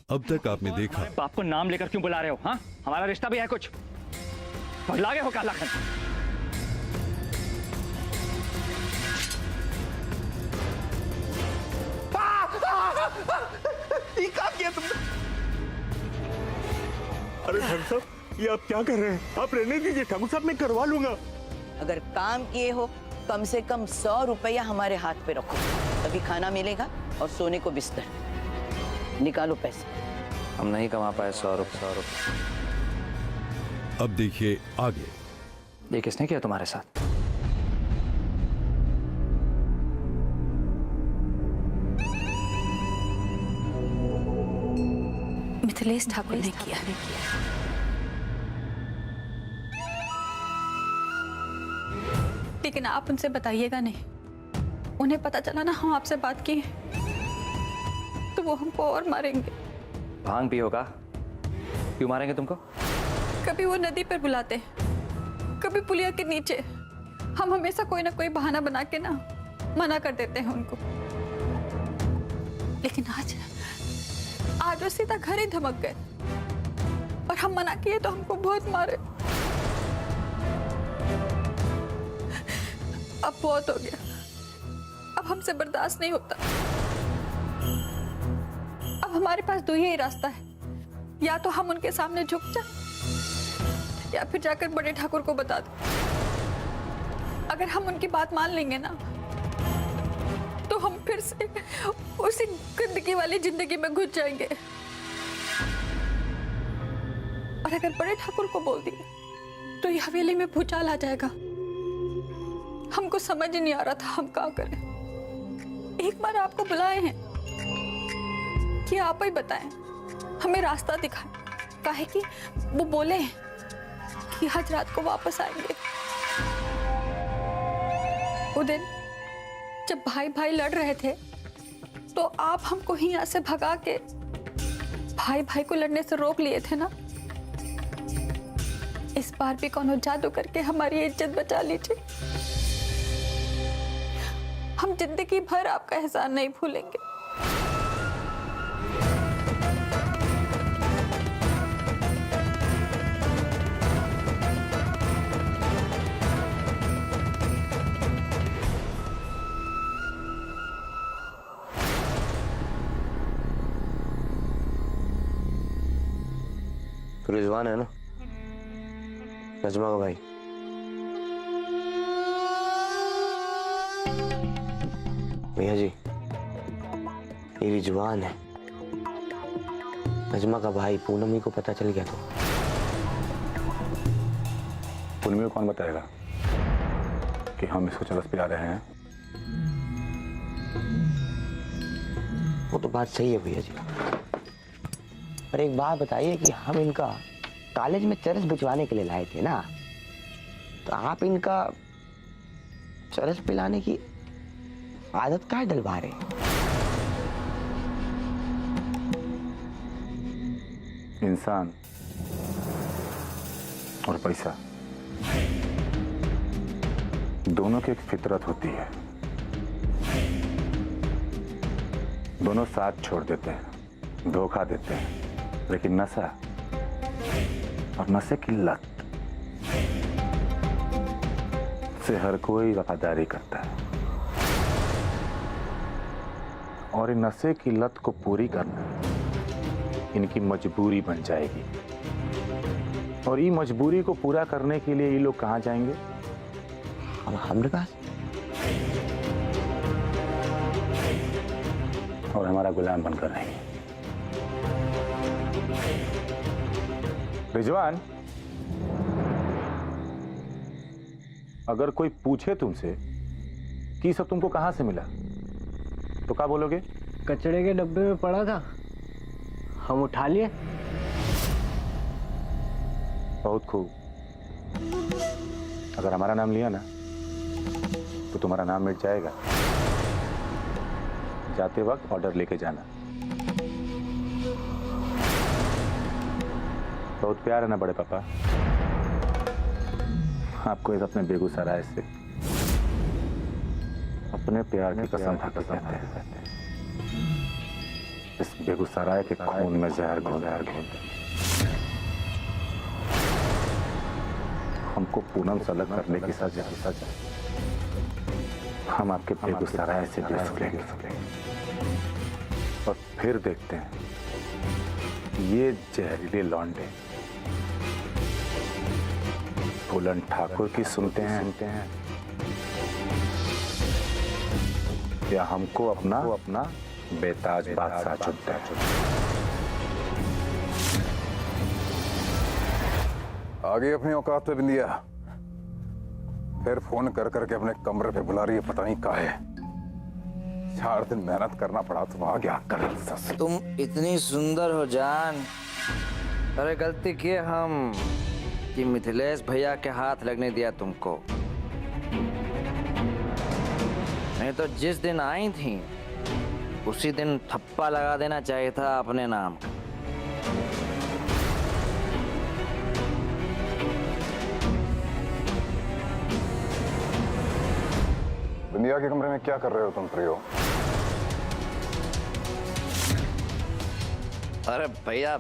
अब तक आपने देखा। बाप को नाम लेकर क्यों बुला रहे हो? हाँ, हमारा रिश्ता भी है कुछ। पगला गए हो काला खन? ये क्या किया तुमने? अरे ठाकुर साहब, ये आप क्या कर रहे हैं? आप रहने दीजिए ठाकुर साहब, मैं करवा लूंगा। अगर काम किए हो कम से कम 100 रुपया हमारे हाथ पे रखो, तभी खाना मिलेगा और सोने को बिस्तर। निकालो पैसे। हम नहीं कमा पाए 100 रुपये। अब देखिए आगे। ये किसने किया तुम्हारे साथ? मिथिलेश ठाकुर ने किया। लेकिन आप उनसे बताइएगा नहीं। उन्हें पता चला ना हम आपसे बात की है तो वो हमको और मारेंगे। भांग पियो का? क्यों मारेंगे तुमको? कभी वो नदी पर बुलाते, कभी पुलिया के नीचे। हम हमेशा कोई ना कोई बहाना बना के ना मना कर देते हैं उनको। लेकिन आज वो सीधा घर ही धमक गए और हम मना किए तो हमको बहुत मारे। अब बहुत हो गया, अब हमसे बर्दाश्त नहीं होता। अब हमारे पास दो ही रास्ता है, या तो हम उनके सामने झुक जाए या फिर जाकर बड़े ठाकुर को बता दो। अगर हम उनकी बात मान लेंगे ना तो हम फिर से उसी गंदगी वाली जिंदगी में घुस जाएंगे। और अगर बड़े ठाकुर को बोल दिए तो ये हवेली में भूचाल आ जाएगा। हमको समझ ही नहीं आ रहा था हम क्या करें। एक बार आपको बुलाए हैं कि आप ही बताएं, हमें रास्ता दिखाएं। काहे कि वो बोले हैं कि आज रात को वापस आएंगे। वो दिन जब भाई भाई लड़ रहे थे तो आप हमको ही यहाँ से भगा के भाई भाई को लड़ने से रोक लिए थे ना। इस बार भी कोनो जादू करके हमारी इज्जत बचा लीजिए। हम जिंदगी भर आपका एहसान नहीं भूलेंगे। तो रिजवान है ना, नजमा का भाई। भैया जी, ये रिजवान है, नजमा का भाई। पूनमी को पता चल गया तो पूनमी को कौन बताएगा कि हम इसको चरस पे आ रहे हैं? वो तो बात सही है भैया जी, पर एक बात बताइए कि हम इनका कॉलेज में चरस भिजवाने के लिए लाए थे ना, तो आप इनका चरस पिलाने की आदत क्या डलवा रहे? इंसान और पैसा दोनों की एक फितरत होती है। दोनों साथ छोड़ देते हैं, धोखा देते हैं, लेकिन नशा और नशे की लत से हर कोई वफादारी करता है। और इन नशे की लत को पूरी करना इनकी मजबूरी बन जाएगी। और ये मजबूरी को पूरा करने के लिए ये लोग कहाँ जाएंगे? हमारे पास। और हमारा गुलाम बनकर रहेंगे। रिजवान, अगर कोई पूछे तुमसे कि सब तुमको कहां से मिला तो क्या बोलोगे? कचड़े के डब्बे में पड़ा था, हम उठा लिए। बहुत खूब। अगर हमारा नाम लिया ना तो तुम्हारा नाम मिट जाएगा। जाते वक्त ऑर्डर लेके जाना। बहुत प्यार है ना बड़े पापा आपको इस अपने बेगूसराय से। अपने प्यार की कसम खा के कहते हैं। इस बेगूसराय के खून में जहर घोल हमको पूनम से अलग करने की सजा हम आपके बेगूसराय से जुड़ लेंगे और फिर देखते हैं ये जहरीले लौंडे फूलन ठाकुर की सुनते हैं या हमको अपना बेताज बादशाह चुनते हैं। आगे अपनी औकात पे बिंदिया, फिर फोन कर करके अपने कमरे पे बुला रही है, पता नहीं काहे। 4 दिन मेहनत करना पड़ा तो आ गया कर सस। तुम इतनी सुंदर हो जान। अरे गलती किए हम कि मिथिलेश भैया के हाथ लगने दिया तुमको, नहीं तो जिस दिन आई थी उसी दिन थप्पा लगा देना चाहिए था अपने नाम। बिंदिया के कमरे में क्या कर रहे हो तुम प्रियो? अरे भैया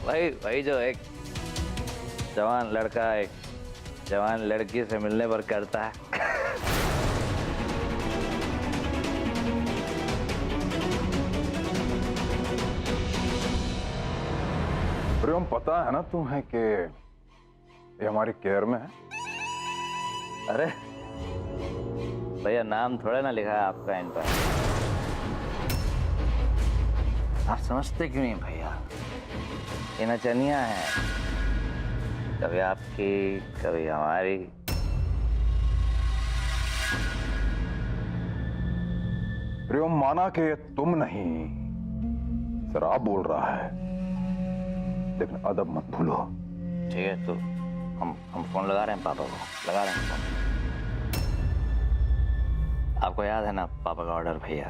वही जो एक जवान लड़का एक जवान लड़की से मिलने पर करता है। प्रियम, पता है ना तुम्हें कि ये हमारी केयर में है? अरे भैया नाम थोड़ा ना लिखा है आपका इन पर। आप समझते क्यों नहीं भैया? ये नचनिया है, कभी आपकी कभी हमारी। प्रियम, माना कि ये तुम नहीं शराब बोल रहा है, लेकिन अदब मत भूलो। ठीक है, तो हम फोन लगा रहे हैं पापा को, लगा रहे हैं फोन। आपको याद है ना पापा का ऑर्डर भैया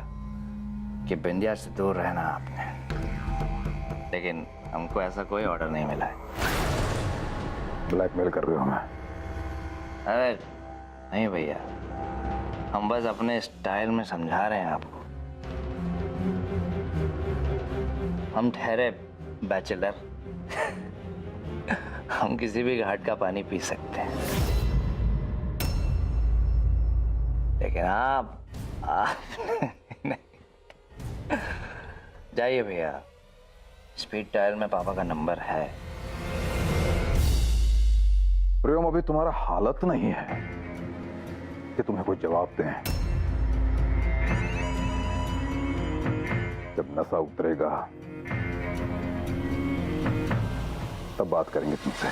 कि बिंदिया से दूर रहना आपने, लेकिन हमको ऐसा कोई ऑर्डर नहीं मिला है। ब्लैकमेल कर रहे हो हमें? अरे नहीं भैया, हम बस अपने स्टाइल में समझा रहे हैं आपको। हम ठहरे बैचलर, हम किसी भी घाट का पानी पी सकते हैं, लेकिन आप नहीं। जाइए भैया, स्पीड डायल में पापा का नंबर है। प्रियम, अभी तुम्हारा हालत नहीं है कि तुम्हें कोई जवाब दें। जब नशा उतरेगा तब बात करेंगे तुमसे।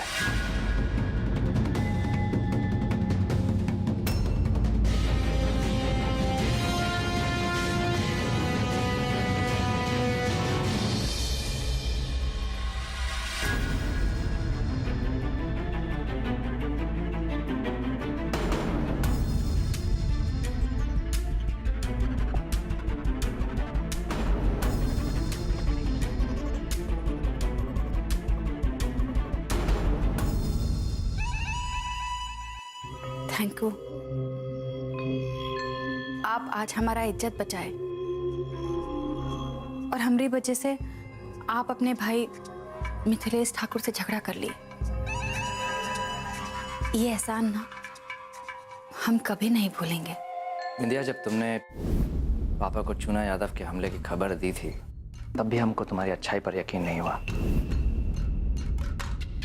Thank you. आप आज हमारा इज्जत बचाए और हमारी वजह से आप अपने भाई मिथिलेश ठाकुर से झगड़ा कर लिए। ये एहसान ना हम कभी नहीं भूलेंगे। बिंदिया, जब तुमने पापा को चुना यादव के हमले की खबर दी थी, तब भी हमको तुम्हारी अच्छाई पर यकीन नहीं हुआ,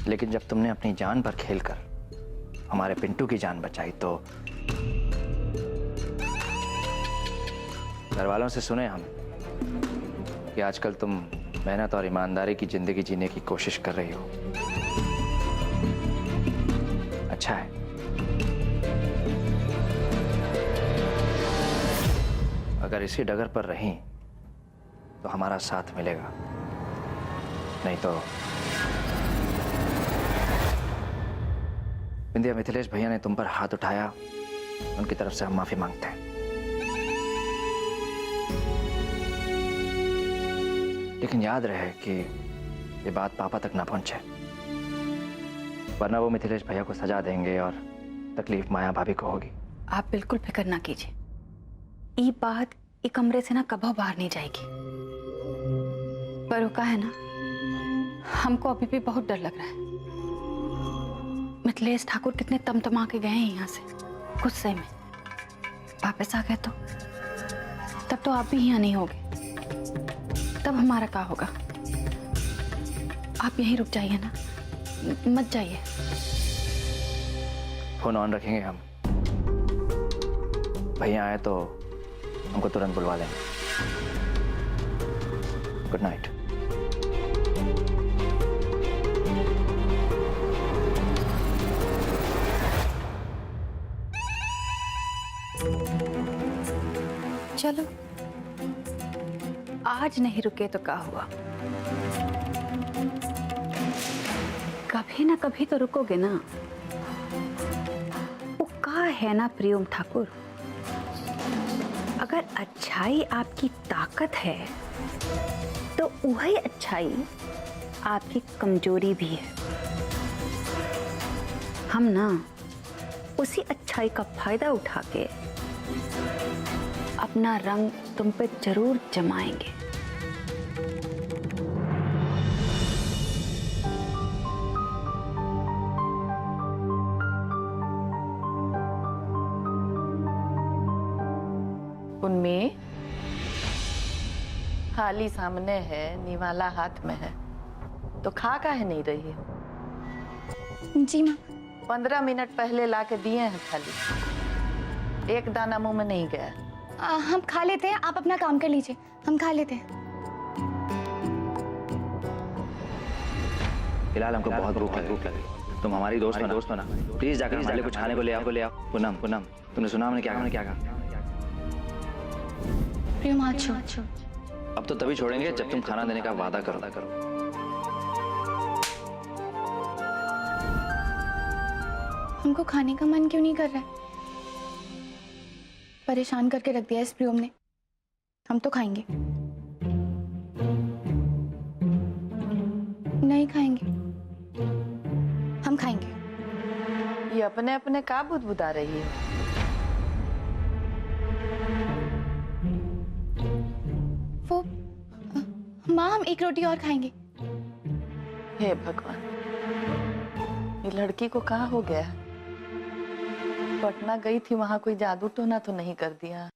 लेकिन जब तुमने अपनी जान पर खेलकर हमारे पिंटू की जान बचाई तो घर वालों से सुने हम कि आजकल तुम मेहनत और ईमानदारी की जिंदगी जीने की कोशिश कर रही हो। अच्छा है। अगर इसी डगर पर रहीं तो हमारा साथ मिलेगा, नहीं तो। बिंदिया, मिथिलेश भैया ने तुम पर हाथ उठाया, उनकी तरफ से हम माफी मांगते हैं, लेकिन याद रहे कि ये बात पापा तक ना पहुंचे, वरना वो मिथिलेश भैया को सजा देंगे और तकलीफ माया भाभी को होगी। आप बिल्कुल फिक्र ना कीजिए, ये बात ये कमरे से ना कभी बाहर नहीं जाएगी। पर वो कहा है ना, हमको अभी भी बहुत डर लग रहा है। मिथिलेश ठाकुर कितने तमतमा के गए हैं यहाँ से गुस्से में। वापस आ गए तो तब तो आप भी यहाँ नहीं होगे, तब हमारा क्या होगा? आप यहीं रुक जाइए ना, मत जाइए। फोन ऑन रखेंगे हम, भैया आए तो हमको तुरंत बुलवा लेंगे। Good night. चलो, आज नहीं रुके तो क्या हुआ? कभी ना कभी तो रुकोगे ना। वो का है ना प्रियम ठाकुर, अगर अच्छाई आपकी ताकत है तो वही अच्छाई आपकी कमजोरी भी है। हम ना उसी अच्छाई का फायदा उठा के अपना रंग तुम पे जरूर जमाएंगे। उनमें थाली सामने है, निवाला हाथ में है, तो खा काहे नहीं रही है? जी माँ। 15 मिनट पहले ला के दिए हैं थाली, एक दाना मुंह में नहीं गया। हम खा लेते हैं, आप अपना काम कर लीजिए, हम खा लेते हैं। फिलहाल हमको बहुत भूख लगी। तुम हमारी दोस्त हो ना, प्लीज जाकर हमारे लिए कुछ खाने को ले आओ। पूनम, तुमने सुना हमने क्या कहा? प्रियम हाथ छोड़। अब तो तभी छोड़ेंगे जब तुम खाना देने का वादा करो। हमको खाने का मन क्यों नहीं कर रहा है? परेशान करके रख दिया इस प्रियम ने। हम तो खाएंगे। नहीं खाएंगे, हम खाएंगे। ये अपने अपने का बुदबुदा रही है। वो माँ, हम एक रोटी और खाएंगे। हे भगवान, ये लड़की को कहाँ हो गया? पटना गई थी, वहां कोई जादू टोना तो नहीं कर दिया?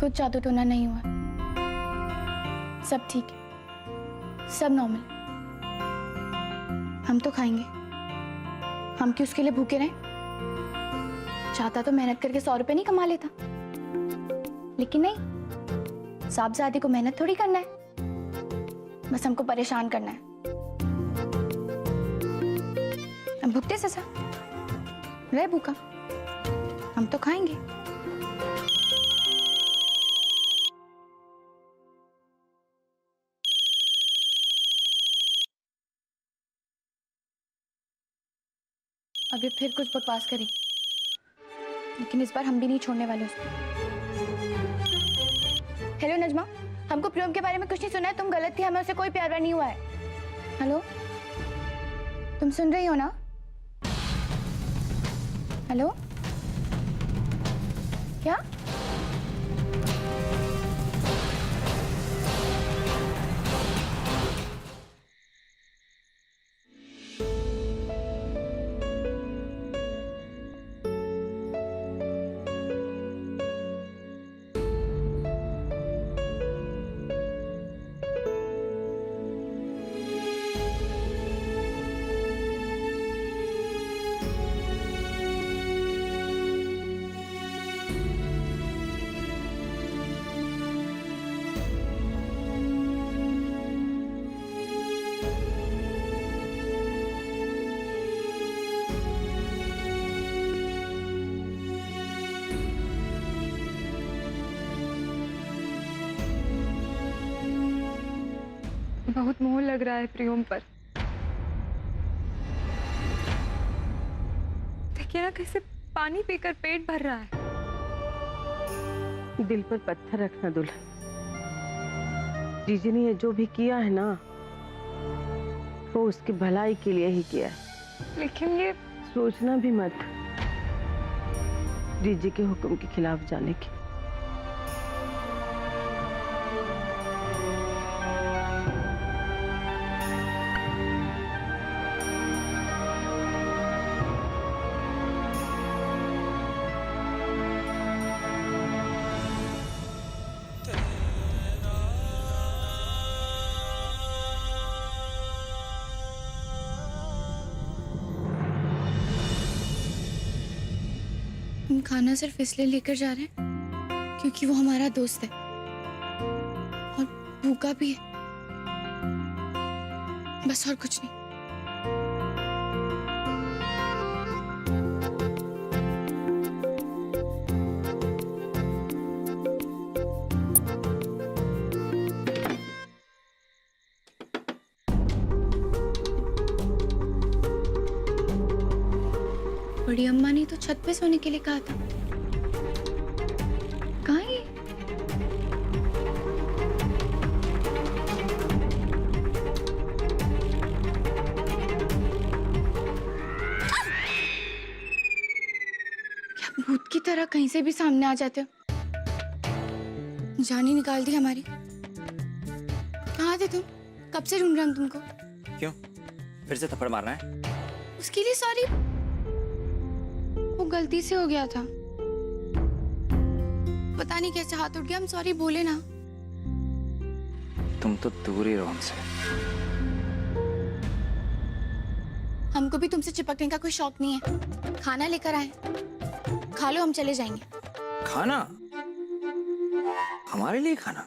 कुछ जादू टोना नहीं हुआ, सब ठीक है, सब नॉर्मल। हम तो खाएंगे, हम क्यों उसके लिए भूखे रहे? चाहता तो मेहनत करके 100 रुपए नहीं कमा लेता, लेकिन नहीं, साहबजादे को मेहनत थोड़ी करना है, बस हमको परेशान करना है। हम भुगते सजा, रहे भूखा, हम तो खाएंगे। अभी फिर कुछ बकवास करी, लेकिन इस बार हम भी नहीं छोड़ने वाले उसको। हेलो नजमा, हमको प्रियम के बारे में कुछ नहीं सुना है, तुम गलत थी, हमें उससे कोई प्यार नहीं हुआ है। हेलो, तुम सुन रही हो ना? हेलो, क्या? बहुत मोह लग रहा है प्रियम पर। देखिए ना कैसे पानी पीकर पेट भर रहा है। दिल पर पत्थर रखना दुल्हन। जीजी ने ये जो भी किया है ना, वो उसकी भलाई के लिए ही किया है। लेकिन ये सोचना भी मत जीजी के हुक्म के खिलाफ जाने की। हम खाना सिर्फ इसलिए लेकर जा रहे हैं क्योंकि वो हमारा दोस्त है और भूखा भी है, बस और कुछ नहीं। बड़ी अम्मा ने तो छत पे सोने के लिए कहा था। कहाँ है ये? क्या भूत की तरह कहीं से भी सामने आ जाते हो? जान ही निकाल दी हमारी। कहाँ थे तुम? कब से ढूंढ रहे हम तुमको। क्यों फिर से थप्पड़ मारना है? उसके लिए सॉरी, वो गलती से हो गया था। पता नहीं कैसे हाथ उठ गया, हम सॉरी बोले ना। तुम तो दूर ही रहो हमसे। हमको भी तुमसे चिपकने का कोई शौक नहीं है। खाना लेकर आए, खा लो, हम चले जाएंगे। खाना? हमारे लिए खाना?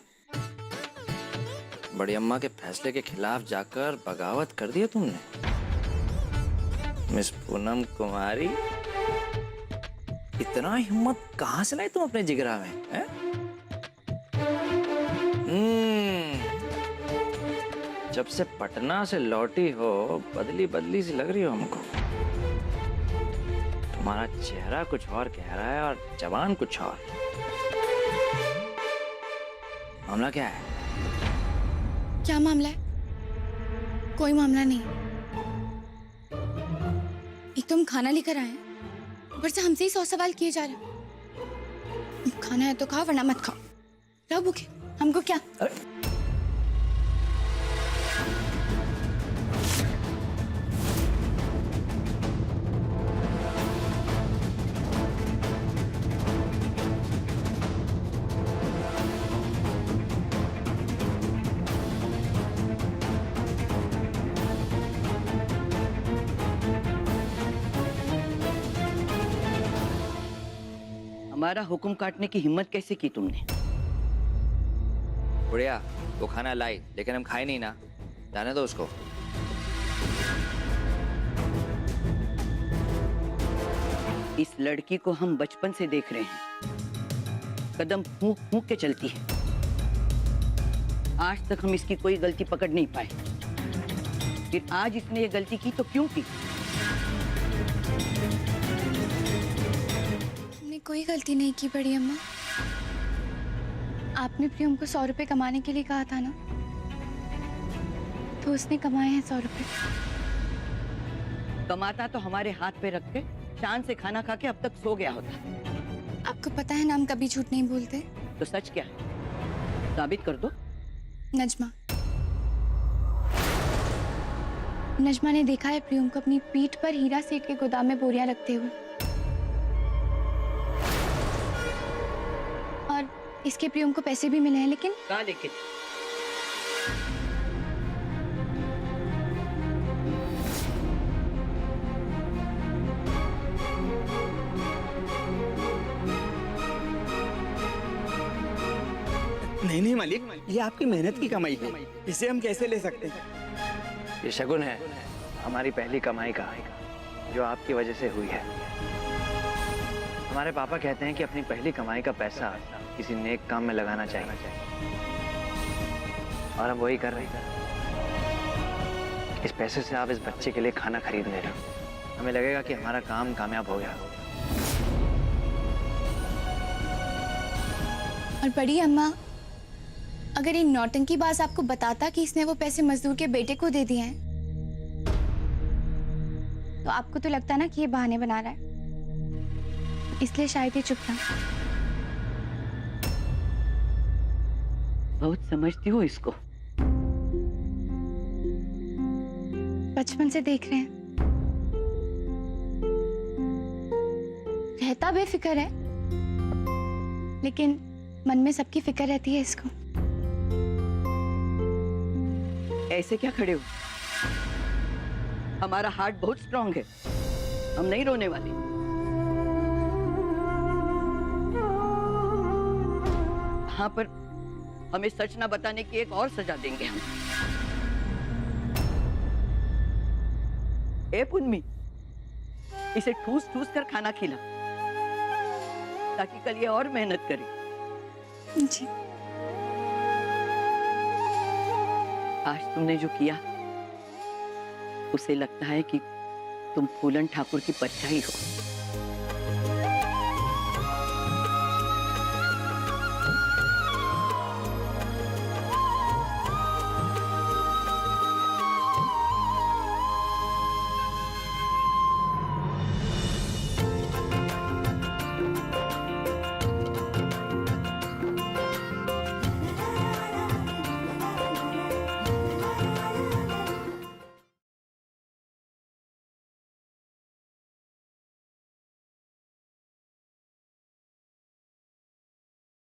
बड़ी अम्मा के फैसले के खिलाफ जाकर बगावत कर दिया तुमने। मिस पूनम कुमारी, इतना हिम्मत कहां से लाई तुम अपने जिगरा में? जब से पटना से लौटी हो बदली बदली सी लग रही हो हमको। तुम्हारा चेहरा कुछ और कह रहा है और जबान कुछ और। मामला क्या है? क्या मामला है? कोई मामला नहीं। एक तो हम खाना लेकर आए हैं, ऊपर से हमसे ही 100 सवाल किए जा रहे हैं। खाना है तो खाओ वरना मत खाओ। रहो भूखे, हमको क्या। हमारा हुक्म काटने की हिम्मत कैसे की तुमने? बुढ़िया, वो खाना लाई लेकिन हम खाए नहीं ना, जाने दो उसको। इस लड़की को हम बचपन से देख रहे हैं, कदम फूंक फूंक के चलती है। आज तक हम इसकी कोई गलती पकड़ नहीं पाए, फिर आज इसने ये गलती की तो क्यों की? कोई गलती नहीं की बड़ी अम्मा। आपने प्रियम को 100 रुपए कमाने के लिए कहा था ना, तो उसने कमाए हैं 100 रुपए। कमाता तो हमारे हाथ पे रख के शान से खाना खा के अब तक सो गया होता। आपको पता है ना हम कभी झूठ नहीं बोलते। तो सच क्या है? साबित कर दो। नजमा ने देखा है प्रियम को अपनी पीठ पर हीरा सेठ के गोदाम में बोरियां रखते हुए। और इसके प्रियम को पैसे भी मिले हैं, लेकिन कहाँ? लेकिन नहीं मालिक, ये आपकी मेहनत की कमाई है, इसे हम कैसे ले सकते हैं? ये शगुन है हमारी पहली कमाई का, जो आपकी वजह से हुई है। हमारे पापा कहते हैं कि अपनी पहली कमाई का पैसा किसी नेक काम में लगाना चाहिए, और हम वही कर रहे हैं। इस पैसे से आप इस बच्चे के लिए खाना खरीद ले रहे हो। हमें लगेगा कि हमारा काम कामयाब हो गया। और बड़ी अम्मा, अगर ये नौटंकी बाज आपको बताता कि इसने वो पैसे मजदूर के बेटे को दे दिए हैं, तो आपको तो लगता ना कि ये बहाने बना रहा है, इसलिए शायद ये चुप रहा। बहुत समझती हो इसको। बचपन से देख रहे हैं, रहता बेफिक्र है, लेकिन मन में सबकी फिक्र रहती है इसको। ऐसे क्या खड़े हो? हमारा हार्ट बहुत स्ट्रांग है, हम नहीं रोने वाले। हाँ, पर हमें सच ना बताने की एक और सजा देंगे हम। ए पुन्नी, इसे ठूस ठूस कर खाना खिला, ताकि कल ये और मेहनत करे। जी। आज तुमने जो किया, उसे लगता है कि तुम फूलन ठाकुर की परछाई हो।